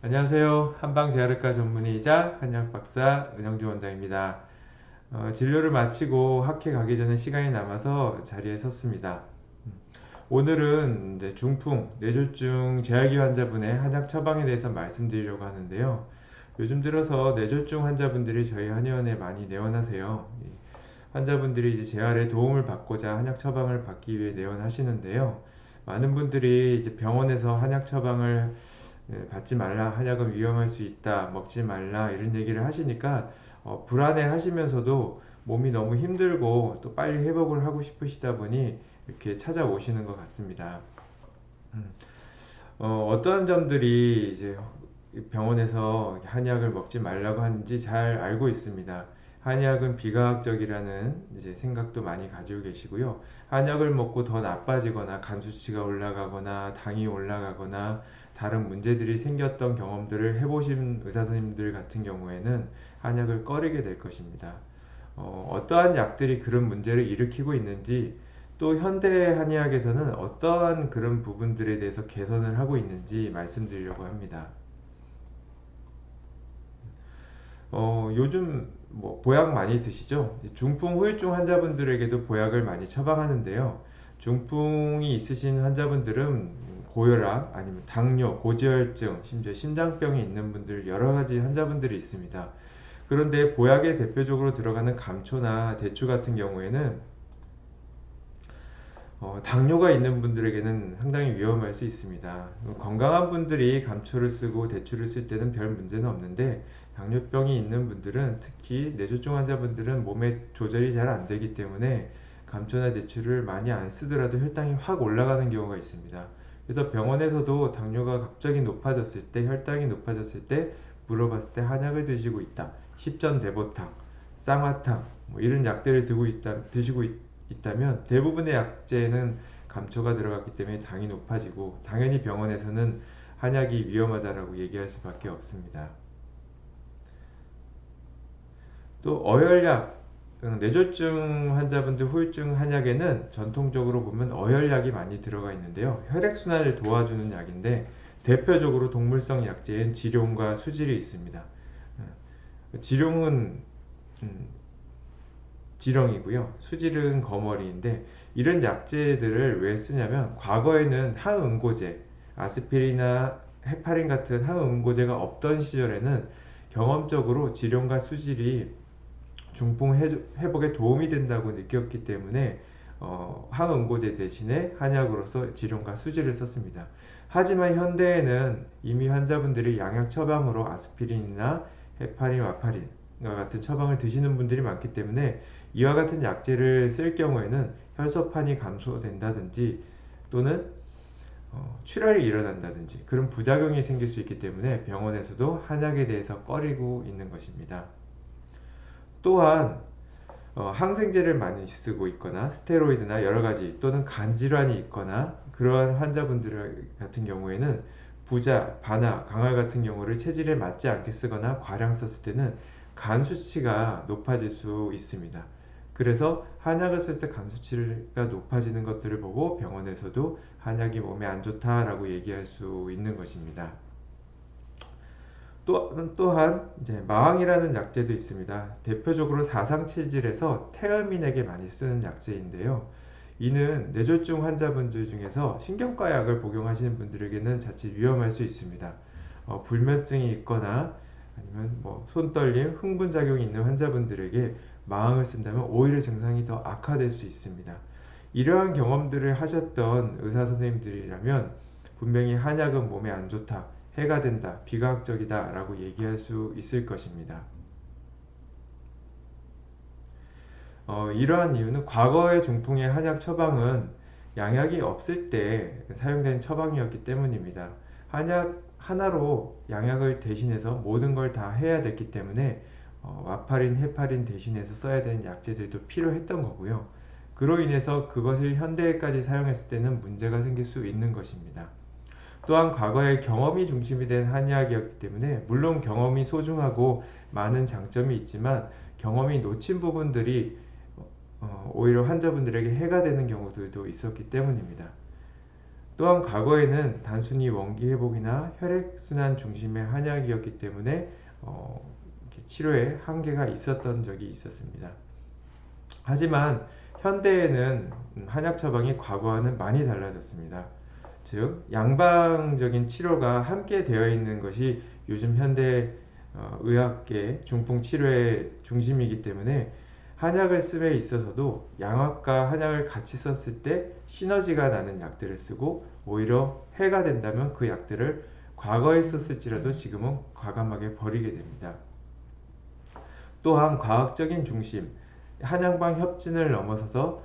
안녕하세요. 한방재활의과 전문의이자 한의학 박사 은영주 원장입니다. 진료를 마치고 학회 가기 전에 시간이 남아서 자리에 섰습니다. 오늘은 이제 중풍, 뇌졸중 재활기 환자분의 한약 처방에 대해서 말씀드리려고 하는데요. 요즘 들어서 뇌졸중 환자분들이 저희 한의원에 많이 내원하세요. 환자분들이 이제 재활에 도움을 받고자 한약 처방을 받기 위해 내원하시는데요. 많은 분들이 이제 병원에서 한약 처방을 받지 말라, 한약은 위험할 수 있다, 먹지 말라 이런 얘기를 하시니까 불안해 하시면서도 몸이 너무 힘들고 또 빨리 회복을 하고 싶으시다 보니 이렇게 찾아오시는 것 같습니다. 음, 어떠한 점들이 이제 병원에서 한약을 먹지 말라고 하는지 잘 알고 있습니다. 한약은 비과학적이라는 이제 생각도 많이 가지고 계시고요. 한약을 먹고 더 나빠지거나 간 수치가 올라가거나 당이 올라가거나 다른 문제들이 생겼던 경험들을 해보신 의사 선생님들 같은 경우에는 한약을 꺼리게 될 것입니다. 어떠한 약들이 그런 문제를 일으키고 있는지 또 현대 한의학에서는 어떠한 그런 부분들에 대해서 개선을 하고 있는지 말씀드리려고 합니다. 요즘 뭐 보약 많이 드시죠? 중풍 후유증 환자분들에게도 보약을 많이 처방하는데요. 중풍이 있으신 환자분들은 고혈압, 아니면 당뇨, 고지혈증, 심지어 심장병이 있는 분들 여러 가지 환자분들이 있습니다. 그런데 보약에 대표적으로 들어가는 감초나 대추 같은 경우에는 당뇨가 있는 분들에게는 상당히 위험할 수 있습니다. 건강한 분들이 감초를 쓰고 대추를 쓸 때는 별 문제는 없는데 당뇨병이 있는 분들은 특히 뇌졸중 환자분들은 몸에 조절이 잘 안 되기 때문에 감초나 대추를 많이 안 쓰더라도 혈당이 확 올라가는 경우가 있습니다. 그래서 병원에서도 당뇨가 갑자기 높아졌을 때, 혈당이 높아졌을 때 물어봤을 때 한약을 드시고 있다. 십전대보탕, 쌍화탕 뭐 이런 약들을 드시고 있다면 대부분의 약재에는 감초가 들어갔기 때문에 당이 높아지고 당연히 병원에서는 한약이 위험하다라고 얘기할 수밖에 없습니다. 또 어혈약, 뇌졸중 환자분들 후유증 한약에는 전통적으로 보면 어혈약이 많이 들어가 있는데요. 혈액순환을 도와주는 약인데 대표적으로 동물성 약재인 지룡과 수질이 있습니다. 지룡은 음, 지렁이고요. 수질은 거머리인데 이런 약재들을 왜 쓰냐면 과거에는 항응고제, 아스피린이나 헤파린 같은 항응고제가 없던 시절에는 경험적으로 지룡과 수질이 중풍 회복에 도움이 된다고 느꼈기 때문에 항응고제 대신에 한약으로서 지룡과 수질을 썼습니다. 하지만 현대에는 이미 환자분들이 양약 처방으로 아스피린이나 헤파린, 와파린 같은 처방을 드시는 분들이 많기 때문에 이와 같은 약재를 쓸 경우에는 혈소판이 감소된다든지 또는 출혈이 일어난다든지 그런 부작용이 생길 수 있기 때문에 병원에서도 한약에 대해서 꺼리고 있는 것입니다. 또한 항생제를 많이 쓰고 있거나 스테로이드나 여러 가지 또는 간 질환이 있거나 그러한 환자분들 같은 경우에는 부자, 반화, 강화 같은 경우를 체질에 맞지 않게 쓰거나 과량 썼을 때는 간 수치가 높아질 수 있습니다. 그래서 한약을 쓸 때 간 수치가 높아지는 것들을 보고 병원에서도 한약이 몸에 안 좋다라고 얘기할 수 있는 것입니다. 또한 이제 마왕이라는 약재도 있습니다. 대표적으로 사상 체질에서 태음인에게 많이 쓰는 약재인데요. 이는 뇌졸중 환자분들 중에서 신경과 약을 복용하시는 분들에게는 자칫 위험할 수 있습니다. 불면증이 있거나 아니면 뭐 손떨림, 흥분작용이 있는 환자분들에게 마왕을 쓴다면 오히려 증상이 더 악화될 수 있습니다. 이러한 경험들을 하셨던 의사 선생님들이라면 분명히 한약은 몸에 안 좋다, 해가 된다, 비과학적이다 라고 얘기할 수 있을 것입니다. 이러한 이유는 과거의 중풍의 한약 처방은 양약이 없을 때 사용된 처방이었기 때문입니다. 한약 하나로 양약을 대신해서 모든 걸 다 해야 됐기 때문에 와파린, 헤파린 대신해서 써야 되는 약재들도 필요했던 거고요. 그로 인해서 그것을 현대에까지 사용했을 때는 문제가 생길 수 있는 것입니다. 또한 과거에 경험이 중심이 된 한의학이었기 때문에 물론 경험이 소중하고 많은 장점이 있지만 경험이 놓친 부분들이 오히려 환자분들에게 해가 되는 경우들도 있었기 때문입니다. 또한 과거에는 단순히 원기 회복이나 혈액순환 중심의 한약이었기 때문에 이렇게 치료에 한계가 있었던 적이 있었습니다. 하지만 현대에는 한약 처방이 과거와는 많이 달라졌습니다. 즉 양방적인 치료가 함께 되어 있는 것이 요즘 현대 의학계 중풍 치료의 중심이기 때문에 한약을 씀에 있어서도 양학과 한약을 같이 썼을 때 시너지가 나는 약들을 쓰고 오히려 해가 된다면 그 약들을 과거에 썼을지라도 지금은 과감하게 버리게 됩니다. 또한 과학적인 중심, 한양방 협진을 넘어서서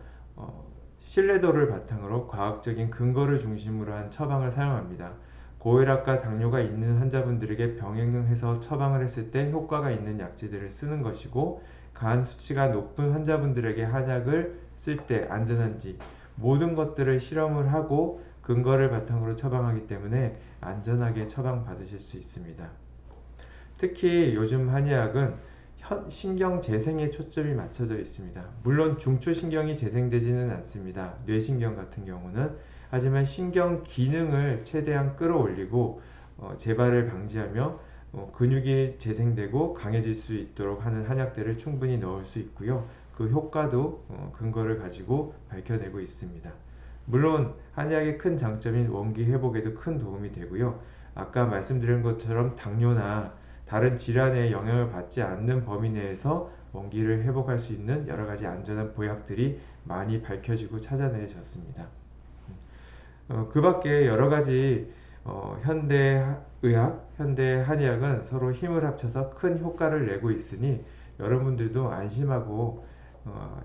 신뢰도를 바탕으로 과학적인 근거를 중심으로 한 처방을 사용합니다. 고혈압과 당뇨가 있는 환자분들에게 병행해서 처방을 했을 때 효과가 있는 약재들을 쓰는 것이고, 간 수치가 높은 환자분들에게 한약을 쓸 때 안전한지 모든 것들을 실험을 하고 근거를 바탕으로 처방하기 때문에 안전하게 처방받으실 수 있습니다. 특히 요즘 한의학은 신경 재생에 초점이 맞춰져 있습니다. 물론 중추신경이 재생되지는 않습니다. 뇌신경 같은 경우는. 하지만 신경 기능을 최대한 끌어올리고 재발을 방지하며 근육이 재생되고 강해질 수 있도록 하는 한약들을 충분히 넣을 수 있고요. 그 효과도 근거를 가지고 밝혀내고 있습니다. 물론 한의학의 큰 장점인 원기 회복에도 큰 도움이 되고요. 아까 말씀드린 것처럼 당뇨나 다른 질환에 영향을 받지 않는 범위 내에서 원기를 회복할 수 있는 여러 가지 안전한 보약들이 많이 밝혀지고 찾아내졌습니다. 그 밖에 여러 가지 현대 의학, 현대 한의학은 서로 힘을 합쳐서 큰 효과를 내고 있으니 여러분들도 안심하고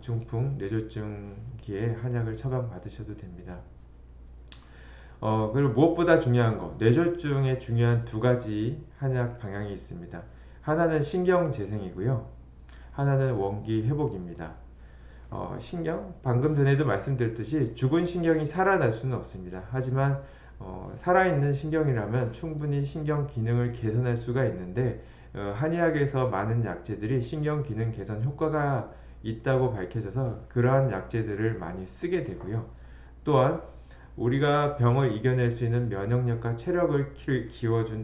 중풍, 뇌졸중기에 한약을 처방받으셔도 됩니다. 그리고 무엇보다 중요한 거, 뇌졸중에 중요한 두 가지 한약 방향이 있습니다. 하나는 신경 재생이고요. 하나는 원기 회복입니다. 신경, 방금 전에도 말씀드렸듯이 죽은 신경이 살아날 수는 없습니다. 하지만 살아있는 신경이라면 충분히 신경 기능을 개선할 수가 있는데 한의학에서 많은 약재들이 신경 기능 개선 효과가 있다고 밝혀져서 그러한 약재들을 많이 쓰게 되고요. 또한 우리가 병을 이겨낼 수 있는 면역력과 체력을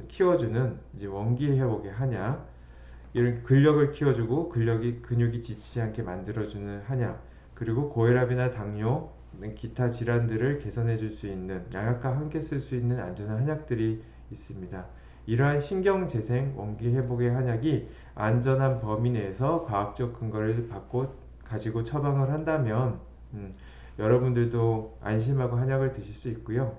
키워주는 이제 원기 회복의 한약, 이런 근력을 키워주고 근육이 지치지 않게 만들어주는 한약, 그리고 고혈압이나 당뇨, 기타 질환들을 개선해 줄 수 있는 양약과 함께 쓸 수 있는 안전한 한약들이 있습니다. 이러한 신경재생, 원기 회복의 한약이 안전한 범위 내에서 과학적 근거를 가지고 처방을 한다면 여러분들도 안심하고 한약을 드실 수 있고요.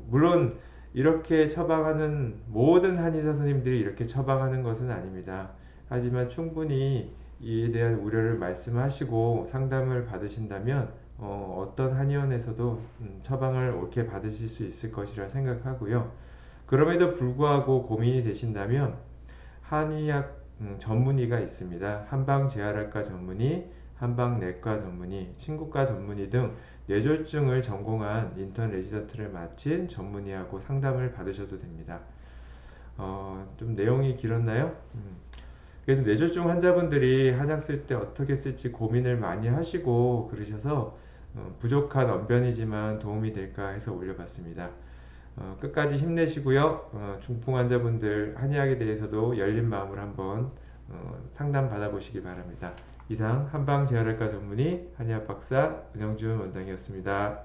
물론 이렇게 처방하는 모든 한의사 선생님들이 이렇게 처방하는 것은 아닙니다. 하지만 충분히 이에 대한 우려를 말씀하시고 상담을 받으신다면 어떤 한의원에서도 처방을 옳게 받으실 수 있을 것이라 생각하고요. 그럼에도 불구하고 고민이 되신다면 한의학 전문의가 있습니다. 한방재활학과 전문의, 한방내과 전문의, 친구과 전문의 등 뇌졸중을 전공한 인턴 레지던트를 마친 전문의하고 상담을 받으셔도 됩니다. 좀 내용이 길었나요? 그래서 뇌졸중 환자분들이 한약 쓸 때 어떻게 쓸지 고민을 많이 하시고 그러셔서 부족한 언변이지만 도움이 될까 해서 올려봤습니다. 끝까지 힘내시고요. 중풍 환자분들 한의학에 대해서도 열린 마음으로 한번 상담 받아보시기 바랍니다. 이상 한방재활학과 전문의 한의학 박사 은영준 원장이었습니다.